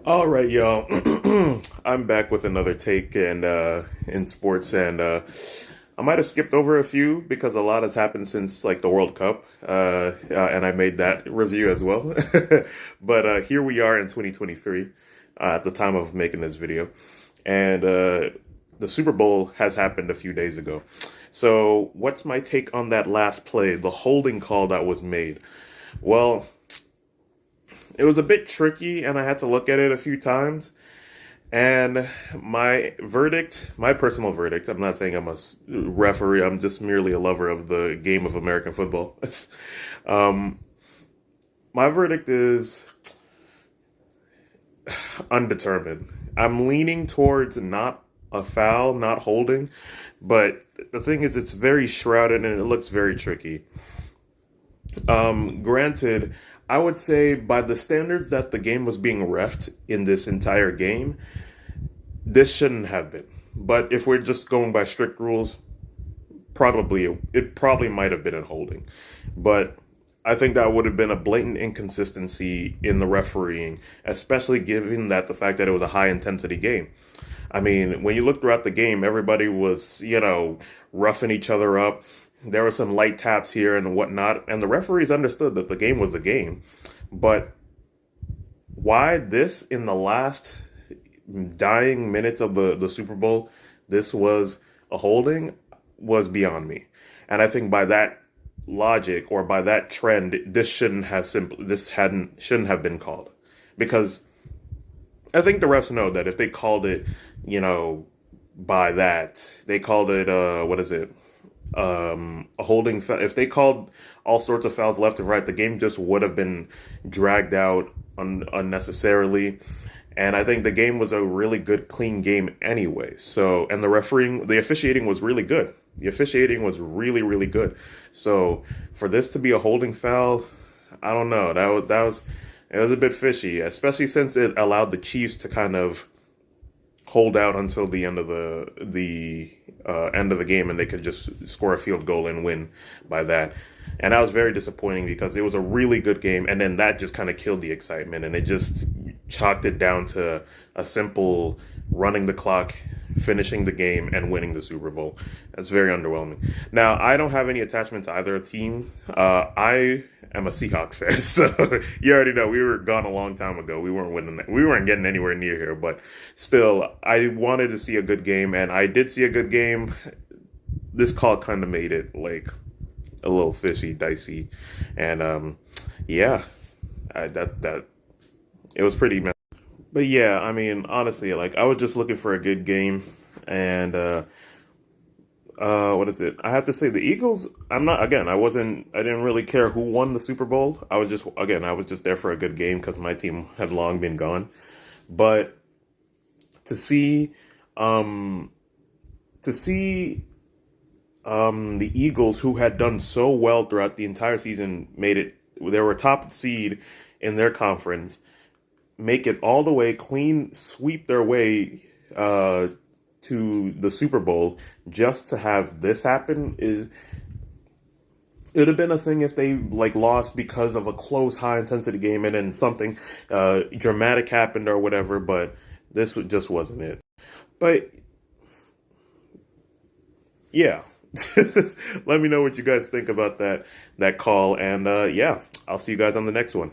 All right, y'all. I'm back with another take and in sports, and I might have skipped over a few because a lot has happened since like the World Cup, and I made that review as well. But here we are in 2023 at the time of making this video, and the Super Bowl has happened a few days ago. So, what's my take on that last play, the holding call that was made? Well, it was a bit tricky, and I had to look at it a few times. And my verdict, my personal verdict, I'm not saying I'm a referee, I'm just merely a lover of the game of American football. um, my verdict is undetermined. I'm leaning towards not a foul, not holding, but the thing is, it's very shrouded and it looks very tricky. Granted, I would say by the standards that the game was being reffed in this entire game, this shouldn't have been. But if we're just going by strict rules, it probably might have been a holding. But I think that would have been a blatant inconsistency in the refereeing, especially given that the fact that it was a high intensity game. I mean, when you look throughout the game, everybody was, roughing each other up. There were some light taps here and whatnot, and the referees understood that the game was the game. But why this in the last dying minutes of the Super Bowl, this was a holding, was beyond me. And I think by that logic or by that trend, this shouldn't have been called, because I think the refs know that if they called it, by that, they called it a holding foul. If they called all sorts of fouls left and right, the game just would have been dragged out unnecessarily. And I think the game was a really good, clean game anyway. So, and the officiating was really good. The officiating was really, really good. So, for this to be a holding foul, I don't know. It was a bit fishy, especially since it allowed the Chiefs to kind of hold out until the end of the end of the game, and they could just score a field goal and win by that. And that was very disappointing because it was a really good game, and then that just kind of killed the excitement, and it just chalked it down to a simple running the clock, finishing the game, and winning the Super Bowl. That's very underwhelming. Now, I don't have any attachment to either team. I am a Seahawks fan, so you already know we were gone a long time ago. We weren't winning. We weren't getting anywhere near here, but still, I wanted to see a good game, and I did see a good game. This call kind of made it like a little fishy, dicey, and yeah, it was pretty messy. But yeah, I mean, honestly, like I was just looking for a good game, and what is it? I have to say the Eagles. I didn't really care who won the Super Bowl. I was just there for a good game because my team had long been gone. But to see, the Eagles, who had done so well throughout the entire season, they were top seed in their conference, make it all the way clean, sweep their way to the Super Bowl, just to have this happen it would have been a thing if they lost because of a close, high intensity game and then something dramatic happened or whatever. But this just wasn't it. But yeah, let me know what you guys think about that call, and yeah, I'll see you guys on the next one.